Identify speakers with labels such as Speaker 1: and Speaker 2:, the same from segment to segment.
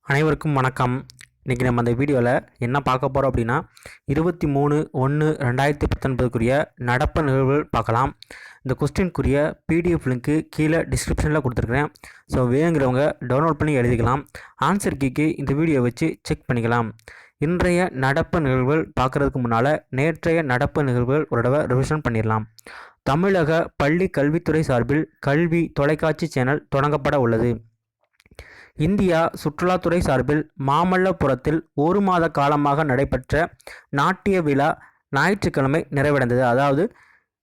Speaker 1: அனைவருக்கும் வணக்கம். இன்றைக்கி நம்ம அந்த வீடியோவில் என்ன பார்க்க போகிறோம் அப்படின்னா 23/1/2019 நடப்பு நிகழ்வுகள் பார்க்கலாம். இந்த கொஸ்டினுக்குரிய பிடிஎஃப் லிங்க்கு கீழே டிஸ்கிரிப்ஷனில் கொடுத்துருக்குறேன். ஸோ வேணுங்கிறவங்க டவுன்லோட் பண்ணி எழுதிக்கலாம். ஆன்சர் கீக்கு இந்த வீடியோ வச்சு செக் பண்ணிக்கலாம். இன்றைய நடப்பு நிகழ்வுகள் பார்க்குறதுக்கு முன்னால் நேற்றைய நடப்பு நிகழ்வுகள் ஒரு தடவை ரிவிஷன் பண்ணிடலாம். தமிழக பள்ளி கல்வித்துறை சார்பில் கல்வி தொலைக்காட்சி சேனல் தொடங்கப்பட உள்ளது. இந்தியா சுற்றுலாத்துறை சார்பில் மாமல்லபுரத்தில் 1 மாத காலமாக நடைபெற்ற நாட்டிய விழா ஞாயிற்றுக்கிழமை நிறைவடைந்தது. அதாவது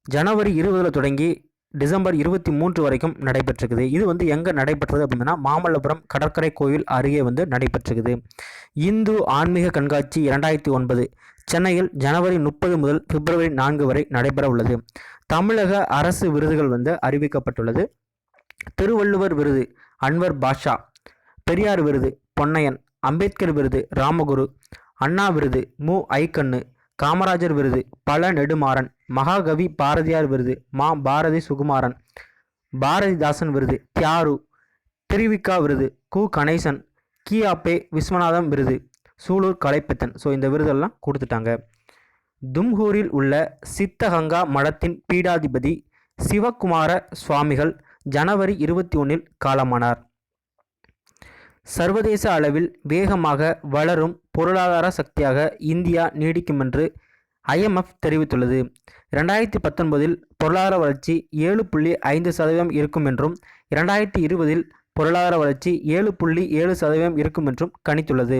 Speaker 1: ஜனவரி 20 தொடங்கி டிசம்பர் 23 வரைக்கும் நடைபெற்றிருக்குது. இது எங்கே நடைபெற்றது அப்படின்னா மாமல்லபுரம் கடற்கரை கோயில் அருகே நடைபெற்றிருக்குது. இந்து ஆன்மீக கண்காட்சி 2009 சென்னையில் ஜனவரி 30 முதல் பிப்ரவரி 4 வரை நடைபெற உள்ளது. தமிழக அரசு விருதுகள் அறிவிக்கப்பட்டுள்ளது. திருவள்ளுவர் விருது அன்வர் பாஷா, பெரியார் விருது பொன்னையன், அம்பேத்கர் விருது ராமகுரு, அண்ணா விருது மு ஐக்கண்ணு, காமராஜர் விருது பல நெடுமாறன், மகாகவி பாரதியார் விருது மா பாரதி சுகுமாரன், பாரதிதாசன் விருது தியாரு, திருவிக்கா விருது கு கணேசன், கியாப்பே விஸ்வநாதம் விருது சூலூர் கலைப்பித்தன். ஸோ இந்த விருதெல்லாம் கொடுத்துட்டாங்க. தும்கூரில் உள்ள சித்தகங்கா மடத்தின் பீடாதிபதி சிவகுமார சுவாமிகள் ஜனவரி 21 காலமானார். சர்வதேச அளவில் வேகமாக வளரும் பொருளாதார சக்தியாக இந்தியா நீடிக்கும் என்று IMF தெரிவித்துள்ளது. 2019 பொருளாதார வளர்ச்சி 7.5% இருக்கும் என்றும் 2020 பொருளாதார வளர்ச்சி 7.7% இருக்கும் என்றும் கணித்துள்ளது.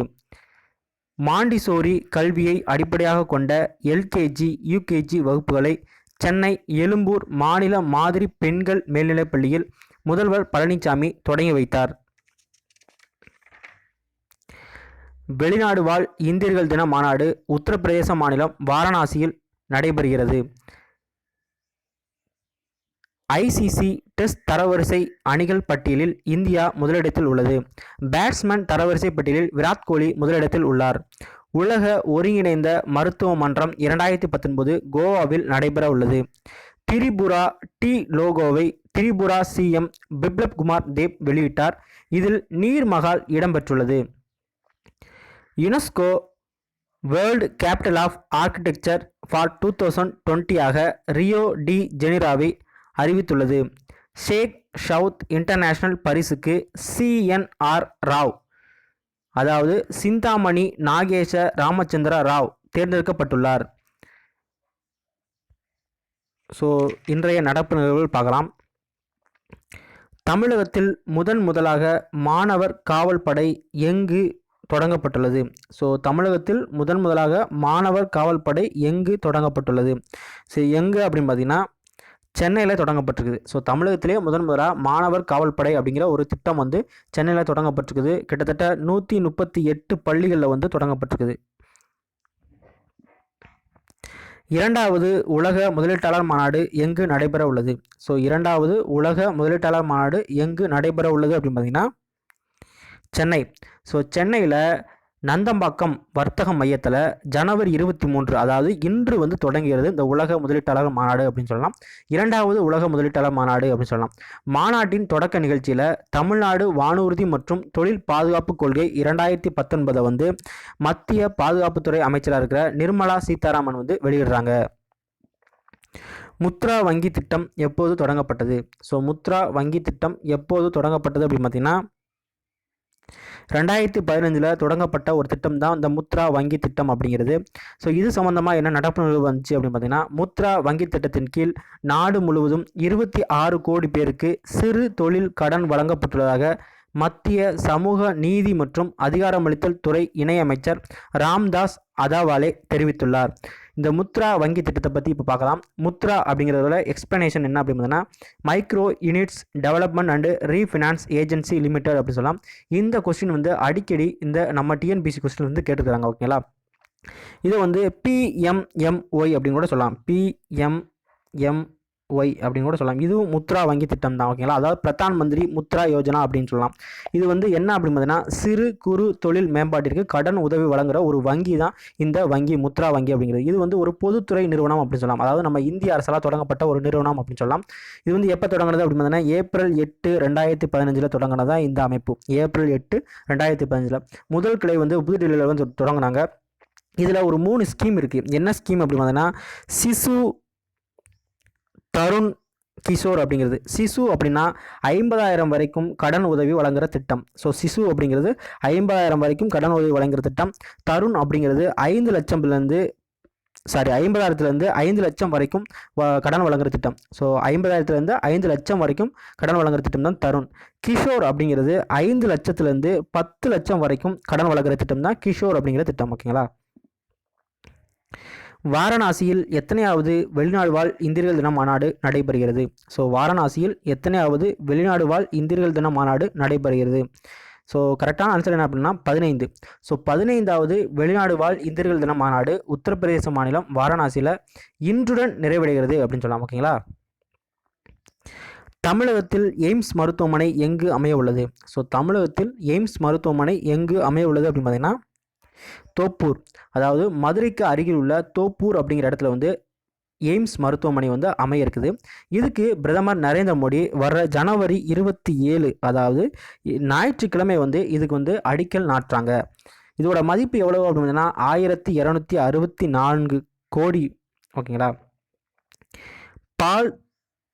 Speaker 1: மாண்டிசோரி கல்வியை அடிப்படையாக கொண்ட LKG UKG வகுப்புகளை சென்னை எழும்பூர் மாநில மாதிரி பெண்கள் மேல்நிலைப்பள்ளியில் முதல்வர் பழனிசாமி தொடங்கி வைத்தார். வெளிநாடு வாழ் இந்தியர்கள் தின மாநாடு உத்தரப்பிரதேச மாநிலம் வாரணாசியில் நடைபெறுகிறது. ICC டெஸ்ட் தரவரிசை அணிகள் பட்டியலில் இந்தியா முதலிடத்தில் உள்ளது. பேட்ஸ்மேன் தரவரிசை பட்டியலில் விராட் கோலி முதலிடத்தில் உள்ளார். உலக ஒருங்கிணைந்த மருத்துவ மன்றம் 2019 கோவாவில் நடைபெற உள்ளது. திரிபுரா டி லோகோவை திரிபுரா CM பிப்ளப் குமார் தேப் வெளியிட்டார். இதில் நீர்மகால் இடம்பெற்றுள்ளது. UNESCO world capital of architecture for 2020 ஆக ரியோ டி ஜெனிரோவை அறிவித்துள்ளது. ஷேக் ஷவுத் இன்டர்நேஷனல் பரிசுக்கு CNR ராவ், அதாவது சிந்தாமணி நாகேஷ ராமச்சந்திர ராவ் தேர்ந்தெடுக்கப்பட்டுள்ளார். ஸோ இன்றைய நடப்பு நிகழ்வுகள் பார்க்கலாம். தமிழகத்தில் முதலாக மாணவர் காவல் படை எங்கு தொடங்கப்பட்டுள்ளது? ஸோ தமிழகத்தில் முதலாக மாணவர் காவல் படை எங்கு தொடங்கப்பட்டுள்ளது? சரி, எங்கே அப்படின்னு பார்த்தீங்கன்னா சென்னையில் தொடங்கப்பட்டிருக்குது. ஸோ தமிழகத்திலே முதலாக மாணவர் காவல் படை அப்படிங்கிற ஒரு திட்டம் சென்னையில் தொடங்கப்பட்டிருக்குது. கிட்டத்தட்ட 138 பள்ளிகளில் தொடங்கப்பட்டிருக்குது. 2வது உலக முதலீட்டாளர் மாநாடு எங்கு நடைபெற உள்ளது? ஸோ 2வது உலக முதலீட்டாளர் மாநாடு எங்கு நடைபெற உள்ளது அப்படின்னு பார்த்தீங்கன்னா சென்னை. ஸோ சென்னையில் நந்தம்பாக்கம் வர்த்தக மையத்தில் ஜனவரி 23, அதாவது இன்று தொடங்குகிறது இந்த உலக முதலீட்டாளர் மாநாடு அப்படின்னு சொல்லலாம். 2வது உலக முதலீட்டாளர் மாநாடு அப்படின்னு சொல்லலாம். மாநாட்டின் தொடக்க நிகழ்ச்சியில் தமிழ்நாடு வானூர்தி மற்றும் தொழில் பாதுகாப்பு கொள்கை 2019 மத்திய பாதுகாப்புத்துறை அமைச்சராக இருக்கிற நிர்மலா சீதாராமன் வெளியிடுறாங்க. முத்ரா வங்கி திட்டம் எப்போது தொடங்கப்பட்டது? ஸோ முத்ரா வங்கி திட்டம் எப்போது தொடங்கப்பட்டது அப்படின்னு பார்த்தீங்கன்னா 2015 தொடங்கப்பட்ட ஒரு திட்டம் தான் இந்த முத்ரா வங்கி திட்டம் அப்படிங்கிறது. ஸோ இது சம்மந்தமாக என்ன நடப்பு நிகழ்வு வந்துச்சு அப்படின்னு பார்த்தீங்கன்னா முத்ரா வங்கி திட்டத்தின் கீழ் நாடு முழுவதும் 26 கோடி பேருக்கு சிறு தொழில் கடன் வழங்கப்பட்டுள்ளதாக மத்திய சமூக நீதி மற்றும் அதிகாரமளித்தல் துறை இணையமைச்சர் ராம்தாஸ் அதவாலே தெரிவித்துள்ளார். இந்த முத்ரா வங்கி திட்டத்தை பற்றி இப்போ பார்க்கலாம். முத்ரா அப்படிங்கிறதோட எக்ஸ்பிளனேஷன் என்ன அப்படின்னு micro units development and refinance agency limited அப்படின்னு சொல்லலாம். இந்த கொஸ்டின் அடிக்கடி இந்த நம்ம TNPSC கொஸ்டின் கேட்டுக்கிறாங்க. ஓகேங்களா, இதை PMMY அப்படின்னு கூட சொல்லலாம். PMMY ஒய் அப்படின்னு கூட சொல்லலாம். இதுவும் முத்ரா வங்கி திட்டம் தான். ஓகேங்களா, அதாவது பிரதான் மந்திரி முத்ரா யோஜனா அப்படின்னு சொல்லலாம். இது வந்து என்ன அப்படின்னு பார்த்தீங்கன்னா சிறு குறு தொழில் மேம்பாட்டிற்கு கடன் உதவி வழங்குற ஒரு வங்கி தான் இந்த வங்கி, முத்ரா வங்கி அப்படிங்கிறது. இது வந்து ஒரு பொதுத்துறை நிறுவனம் அப்படின்னு சொல்லலாம். அதாவது நம்ம இந்திய அரசால் தொடங்கப்பட்ட ஒரு நிறுவனம் அப்படின்னு சொல்லலாம். இது வந்து எப்போ தொடங்கினது அப்படின்னு பார்த்தீங்கன்னா ஏப்ரல் 8 2015 தொடங்கினதா இந்த அமைப்பு. ஏப்ரல் 8 2015 முதல் கிளை வந்து புதுடில்லியில் வந்து தொடங்கினாங்க. இதில் ஒரு 3 ஸ்கீம் இருக்குது. என்ன ஸ்கீம் அப்படின்னு பார்த்தீங்கன்னா சிசு தருண் கிஷோர் அப்படிங்கிறது. சிசு அப்படின்னா 50,000 வரைக்கும் கடன் உதவி வழங்குகிற திட்டம். ஸோ சிசு அப்படிங்கிறது 50,000 வரைக்கும் கடன் உதவி வழங்குகிற திட்டம். தருண் அப்படிங்கிறது 5 லட்சம்லேருந்து 5 லட்சம் வரைக்கும் கடன் வழங்குகிற திட்டம். ஸோ 50,000 5 லட்சம் வரைக்கும் கடன் வழங்குகிற திட்டம் தான் தருண். கிஷோர் அப்படிங்கிறது 5 லட்சத்துலேருந்து 10 லட்சம் வரைக்கும் கடன் வழங்குகிற திட்டம் தான் கிஷோர் அப்படிங்கிற திட்டம். ஓகேங்களா. வாரணாசியில் எத்தனையாவது வெளிநாடு வாழ் இந்தியர்கள் தின மாநாடு நடைபெறுகிறது? ஸோ வாரணாசியில் எத்தனையாவது வெளிநாடு வாழ் இந்தியர்கள் தின மாநாடு நடைபெறுகிறது? ஸோ கரெக்டான ஆன்சர் என்ன அப்படின்னா 15. ஸோ 15வது வெளிநாடு வாழ் இந்தியர்கள் தின மாநாடு உத்தரப்பிரதேச மாநிலம் வாரணாசியில் இன்றுடன் நிறைவடைகிறது அப்படின்னு சொல்லலாம். ஓகேங்களா. தமிழகத்தில் எய்ம்ஸ் மருத்துவமனை எங்கு அமைய உள்ளது? ஸோ தமிழகத்தில் எய்ம்ஸ் மருத்துவமனை எங்கு அமைய உள்ளது அப்படின்னு பார்த்தீங்கன்னா தோப்பூர், அதாவது மதுரைக்கு அருகில் உள்ள தோப்பூர் அப்படிங்கிற இடத்துல வந்து எய்ம்ஸ் மருத்துவமனை வந்து அமைய இருக்குது. இதுக்கு பிரதமர் நரேந்திர மோடி வர்ற ஜனவரி 27, அதாவது ஞாயிற்றுக்கிழமை வந்து இதுக்கு வந்து அடிக்கல் நாட்டுறாங்க. இதோட மதிப்பு எவ்வளவு அப்படின்னா 1264 கோடி. ஓகேங்களா. பால்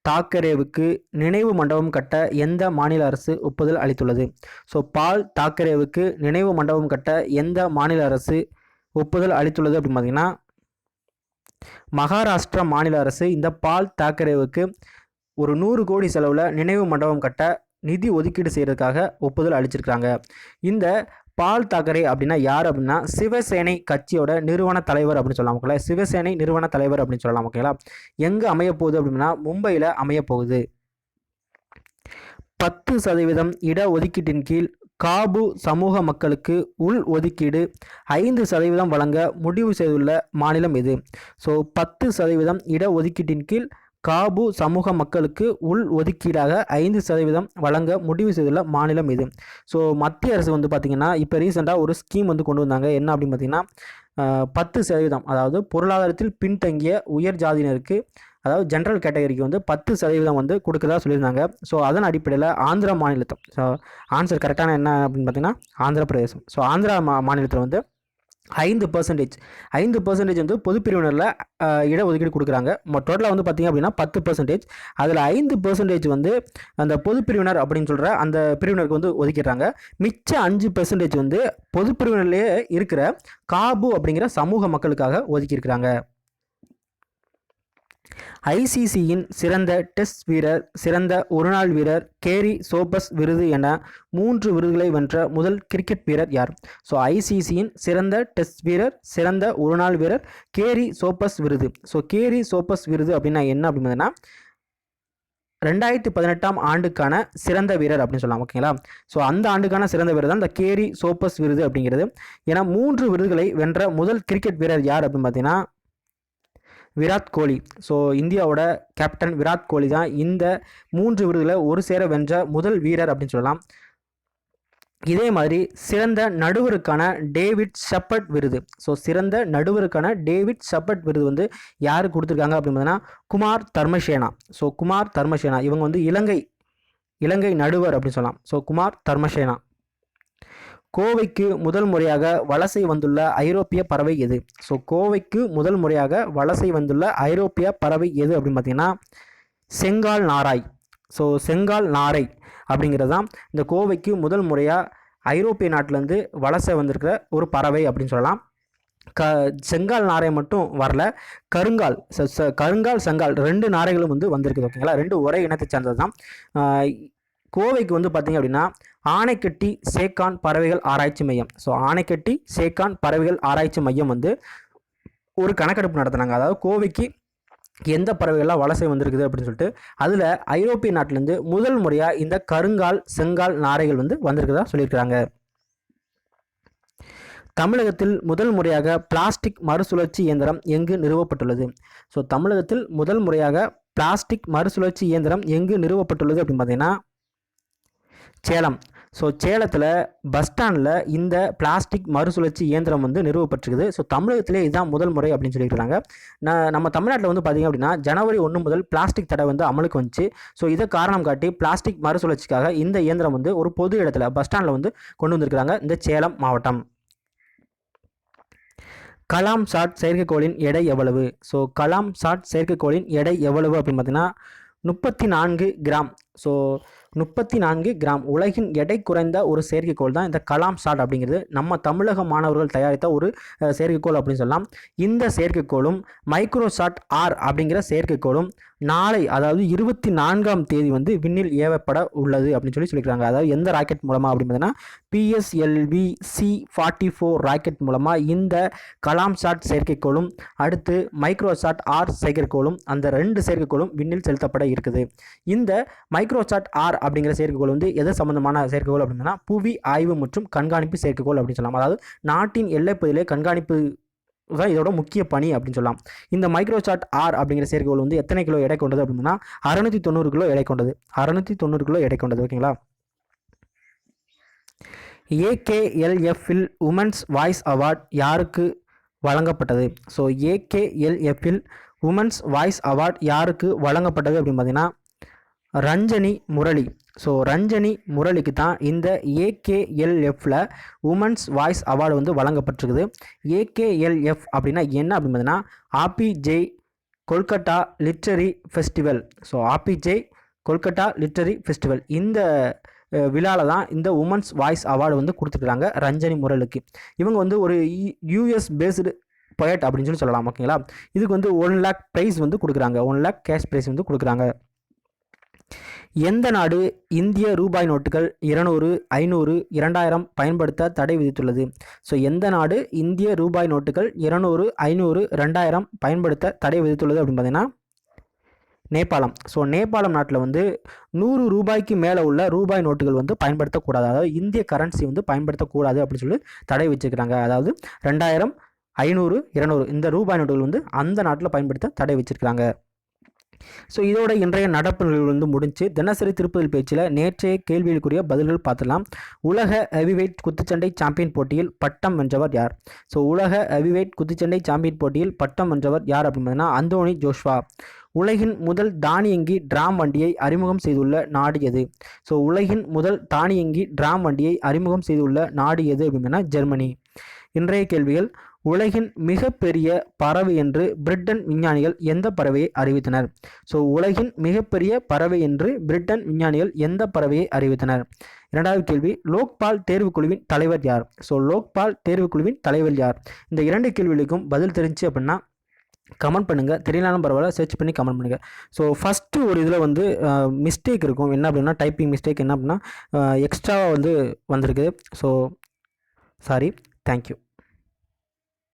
Speaker 1: தாக்கரேவுக்கு நினைவு மண்டபம் கட்ட எந்த மாநில அரசு ஒப்புதல் அளித்துள்ளது? ஸோ பால் தாக்கரேவுக்கு நினைவு மண்டபம் கட்ட எந்த மாநில அரசு ஒப்புதல் அளித்துள்ளது அப்படின்னு பார்த்தீங்கன்னா மகாராஷ்டிரா மாநில அரசு இந்த பால் தாக்கரேவுக்கு ஒரு 100 கோடி செலவில் நினைவு மண்டபம் கட்ட நிதி ஒதுக்கீடு செய்கிறதுக்காக ஒப்புதல் அளிச்சிருக்காங்க. இந்த பால் தாக்கரே அப்படின்னா யார் அப்படின்னா சிவசேனை கட்சியோட நிறுவன தலைவர் அப்படின்னு சொல்லலாம். ஓகேங்களா. சிவசேனை நிறுவன தலைவர் அப்படின்னு சொல்லலாம். ஓகேங்களா. எங்கே அமைய போகுது அப்படின்னா மும்பையில் அமைய போகுது. 10% இட ஒதுக்கீட்டின் கீழ் காபு சமூக மக்களுக்கு உள் ஒதுக்கீடு 5% வழங்க முடிவு செய்துள்ள மாநிலம் எது? ஸோ 10% இட ஒதுக்கீட்டின் கீழ் காபு சமூக மக்களுக்கு உள் ஒதுக்கீடாக 5% வழங்க முடிவு செய்துள்ள மாநிலம் இது. ஸோ மத்திய அரசு வந்து பார்த்திங்கன்னா இப்போ ரீசெண்டாக ஒரு ஸ்கீம் வந்து கொண்டு வந்தாங்க. என்ன அப்படின்னு பார்த்திங்கன்னா 10%, அதாவது பொருளாதாரத்தில் பின்தங்கிய உயர் ஜாதியினருக்கு, அதாவது ஜென்ரல் கேட்டகரிக்கு வந்து 10% வந்து கொடுக்கறதா சொல்லியிருந்தாங்க. ஸோ அதன் அடிப்படையில் ஆந்திரா மாநிலத்தை, ஸோ ஆன்சர் கரெக்டான என்ன அப்படின்னு பார்த்தீங்கன்னா ஆந்திர பிரதேசம். ஸோ ஆந்திரா மாநிலத்தில் வந்து 5% வந்து பொது பிரிவினரில் இடஒதுக்கீடு கொடுக்குறாங்க. டோட்டலாக வந்து பார்த்திங்க அப்படின்னா 10%. அதில் 5% வந்து அந்த பொது பிரிவினர் அப்படின்னு சொல்கிற அந்த பிரிவினருக்கு வந்து ஒதுக்கிடுறாங்க. மிச்ச 5% வந்து பொது பிரிவினர்லேயே இருக்கிற காபு அப்படிங்கிற சமூக மக்களுக்காக ஒதுக்கியிருக்கிறாங்க. ஐசிசியின் சிறந்த டெஸ்ட் வீரர், சிறந்த ஒருநாள் வீரர், கேரி சோபஸ் விருது என 3 விருதுகளை வென்ற முதல் கிரிக்கெட் வீரர் யார்? ஸோ ஐசிசியின் சிறந்த டெஸ்ட் வீரர், சிறந்த ஒருநாள் வீரர், கேரி சோபஸ் விருது. ஸோ கேரி சோபஸ் விருது அப்படின்னா என்ன அப்படின்னா 2018 ஆண்டுக்கான சிறந்த வீரர் அப்படின்னு சொல்லலாம். ஓகேங்களா. ஸோ அந்த ஆண்டுக்கான சிறந்த வீரர் தான் இந்த கேரி சோபஸ் விருது அப்படிங்கிறது. ஏன்னா 3 விருதுகளை வென்ற முதல் கிரிக்கெட் வீரர் யார் அப்படின்னு பார்த்தீங்கன்னா விராட் கோலி. ஸோ இந்தியாவோட கேப்டன் விராட் கோலி தான் இந்த 3 விருதுகளை ஒரு சேர வென்ற முதல் வீரர் அப்படின்னு சொல்லலாம். இதே மாதிரி சிறந்த நடுவருக்கான டேவிட் ஷெப்பர்ட் விருது. ஸோ சிறந்த நடுவருக்கான டேவிட் ஷெப்பர்ட் விருது வந்து யாருக்கு கொடுத்துருக்காங்க அப்படின்னு பார்த்தீங்கன்னா குமார் தர்மசேனா. ஸோ குமார் தர்மசேனா இவங்க வந்து இலங்கை நடுவர் அப்படின்னு சொல்லலாம். ஸோ குமார் தர்மசேனா. கோவைக்கு முதல் முறையாக வலசை வந்துள்ள ஐரோப்பிய பறவை எது? ஸோ கோவைக்கு முதல் முறையாக வலசை வந்துள்ள ஐரோப்பிய பறவை எது அப்படின்னு பார்த்தீங்கன்னா செங்கால் நாரை. ஸோ செங்கால் நாரை அப்படிங்கிறது தான் இந்த கோவைக்கு முதல் முறையாக ஐரோப்பிய நாட்டிலேருந்து வலசை வந்திருக்கிற ஒரு பறவை அப்படின்னு சொல்லலாம். செங்கால் நாரை மட்டும் வரல, கருங்கால் செங்கால் 2 நாரைகளும் வந்து வந்திருக்குது. ஓகேங்களா. 2 ஒரே இனத்தை சேர்ந்தது தான். கோவைக்கு வந்து பார்த்திங்க அப்படின்னா ஆனைக்கட்டி சேக்கான் பறவைகள் ஆராய்ச்சி மையம். ஸோ ஆனைக்கட்டி சேக்கான் பறவைகள் ஆராய்ச்சி மையம் வந்து ஒரு கணக்கெடுப்பு நடத்தினாங்க. அதாவது கோவைக்கு எந்த பறவைகள்லாம் வலசை வந்திருக்குது அப்படின்னு சொல்லிட்டு அதில் ஐரோப்பிய நாட்டிலேருந்து முதல் முறையாக இந்த கருங்கால் செங்கால் நாரைகள் வந்து வந்திருக்குதா சொல்லியிருக்கிறாங்க. தமிழகத்தில் முதல் முறையாக பிளாஸ்டிக் மறுசுழற்சி இயந்திரம் எங்கு நிறுவப்பட்டுள்ளது? ஸோ தமிழகத்தில் முதல் முறையாக பிளாஸ்டிக் மறுசுழற்சி இயந்திரம் எங்கு நிறுவப்பட்டுள்ளது அப்படின்னு பார்த்தீங்கன்னா சேலம். ஸோ சேலத்தில் பஸ் ஸ்டாண்டில் இந்த பிளாஸ்டிக் மறுசுழற்சி இயந்திரம் வந்து நிறுவப்பட்டிருக்குது. ஸோ தமிழகத்திலே இதுதான் முதல் முறை அப்படின்னு சொல்லியிருக்காங்க. நம்ம தமிழ்நாட்டில் வந்து பார்த்திங்க அப்படின்னா ஜனவரி 1 முதல் பிளாஸ்டிக் தடை வந்து அமலுக்கு வந்துச்சு. ஸோ இதை காரணம் காட்டி பிளாஸ்டிக் மறுசுழற்சிக்காக இந்த இயந்திரம் வந்து ஒரு பொது இடத்துல பஸ் ஸ்டாண்டில் வந்து கொண்டு வந்திருக்கிறாங்க இந்த சேலம் மாவட்டம். கலாம் சாட் செயற்கைக்கோளின் எடை எவ்வளவு? ஸோ கலாம் சாட் செயற்கைக்கோளின் எடை எவ்வளவு அப்படின்னு பார்த்தீங்கன்னா 34 கிராம். ஸோ 34 கிராம் உலகின் எடை குறைந்த ஒரு செயற்கைக்கோள் தான் இந்த கலாம் சாட் அப்படிங்கிறது. நம்ம தமிழக மாணவர்கள் தயாரித்த ஒரு செயற்கைக்கோள் அப்படின்னு சொல்லலாம். இந்த செயற்கைக்கோளும் மைக்ரோசாட் ஆர் அப்படிங்கிற செயற்கைக்கோளும் நாளை அதாவது 24ஆம் தேதி வந்து விண்ணில் ஏவப்பட உள்ளது அப்படின்னு சொல்லியிருக்காங்க. அதாவது எந்த ராக்கெட் மூலமாக அப்படின்னு பார்த்தீங்கன்னா PSLV C-44 ராக்கெட் மூலமாக இந்த கலாம் சாட் செயற்கைக்கோளும் அடுத்து மைக்ரோசாட் ஆர் செயற்கைக்கோளும் அந்த 2 செயற்கைக்கோளும் விண்ணில் செலுத்தப்பட இருக்குது. இந்த மைக்ரோசாட் ஆர் அப்படிங்கிற செயற்கைக்கோள் வந்து எது சம்பந்தமான செயற்கைக்கோள் அப்படின்னா புவி ஆய்வு மற்றும் கண்காணிப்பு செயற்கைக்கோள் அப்படின்னு சொல்லலாம். அதாவது நாட்டின் எல்லைப்பகுதியிலே கண்காணிப்பு தான் இதோட முக்கிய பணி அப்படின்னு சொல்லலாம். இந்த மைக்ரோசாட் ஆர் அப்படிங்கிற செயற்கைக்கோள் வந்து எத்தனை கிலோ எடை கொண்டது அப்படின்னா 690 கிலோ எடை கொண்டது. 690 கிலோ எடை கொண்டது. ஓகேங்களா. AKLF-இல் உமன்ஸ் வாய்ஸ் அவார்ட் யாருக்கு வழங்கப்பட்டது? ஸோ AKLF-இல் உமன்ஸ் வாய்ஸ் அவார்ட் யாருக்கு வழங்கப்பட்டது அப்படின்னு பார்த்தீங்கன்னா ரஞ்சனி முரளி. ஸோ ரஞ்சனி முரளிக்கு தான் இந்த AKLF-ல உமன்ஸ் வாய்ஸ் அவார்டு வந்து வழங்கப்பட்டிருக்குது. AKLF அப்படின்னா என்ன அப்படின்னு பார்த்தீங்கன்னா Apeejay Kolkata literary festival. So Apeejay Kolkata literary festival இந்த விழாவில் தான் இந்த உமன்ஸ் வாய்ஸ் அவார்டு வந்து கொடுத்துருக்காங்க ரஞ்சனி முரளிக்கு. இவங்க வந்து ஒரு US பேஸ்டு பொயட் அப்படின்னு சொல்லலாம். ஓகேங்களா. இதுக்கு வந்து 1 lakh ப்ரைஸ் வந்து கொடுக்குறாங்க. 1 lakh கேஷ் ப்ரைஸ் வந்து கொடுக்குறாங்க. எந்த நாடு இந்திய ரூபாய் நோட்டுகள் 200, 500, 2000 பயன்படுத்த தடை விதித்துள்ளது? ஸோ எந்த நாடு இந்திய ரூபாய் நோட்டுகள் 200, 500, 2000 பயன்படுத்த தடை விதித்துள்ளது அப்படின்னு பார்த்தீங்கன்னா நேபாளம். ஸோ நேபாளம் நாட்டில் வந்து 100 ரூபாய்க்கு மேலே உள்ள ரூபாய் நோட்டுகள் வந்து பயன்படுத்தக்கூடாது. அதாவது இந்திய கரன்சி வந்து பயன்படுத்தக்கூடாது அப்படின்னு சொல்லி தடை வச்சுருக்கிறாங்க. அதாவது 2000, 500, 200 இந்த ரூபாய் நோட்டுகள் வந்து அந்த நாட்டில் பயன்படுத்த தடை வச்சுருக்கிறாங்க. ஸோ இதோட இன்றைய நடப்பு நிகழ்வு வந்து முடிஞ்சு. தினசரி திருப்பதில் பேச்சில் நேற்றைய கேள்விகளுக்குரிய பதில்கள் பார்த்துலாம். உலக ஹெவிவெயிட் குத்துச்சண்டை சாம்பியன் போட்டியில் பட்டம் வென்றவர் யார்? ஸோ உலக ஹெவிவெயிட் குத்துச்சண்டை சாம்பியன் போட்டியில் பட்டம் வென்றவர் யார் அப்படின்னு பார்த்தீங்கன்னா அந்தோனி ஜோஷ்வா. உலகின் முதல் தானியங்கி டிராம் வண்டியை அறிமுகம் செய்துள்ள நாடு எது? ஸோ உலகின் முதல் தானியங்கி டிராம் வண்டியை அறிமுகம் செய்துள்ள நாடு எது அப்படின்னா ஜெர்மனி. இன்றைய கேள்விகள். உலகின் மிகப்பெரிய பறவை என்று பிரிட்டன் விஞ்ஞானிகள் எந்த பறவையை அறிவித்தனர்? ஸோ உலகின் மிகப்பெரிய பறவை என்று பிரிட்டன் விஞ்ஞானிகள் எந்த பறவையை அறிவித்தனர்? இரண்டாவது கேள்வி. லோக்பால் தேர்வுக்குழுவின் தலைவர் யார்? ஸோ லோக்பால் தேர்வுக்குழுவின் தலைவர் யார்? இந்த 2 கேள்விகளுக்கும் பதில் தெரிஞ்சு அப்படின்னா கமெண்ட் பண்ணுங்கள். தெரியலாலும் பரவாயில்ல, சர்ச் பண்ணி கமெண்ட் பண்ணுங்கள். ஸோ ஃபஸ்ட்டு ஒரு இதில் வந்து மிஸ்டேக் இருக்கும். என்ன அப்படின்னா டைப்பிங் மிஸ்டேக் என்ன அப்படின்னா எக்ஸ்ட்ராவாக வந்து வந்திருக்கு. So sorry. தேங்க்யூ.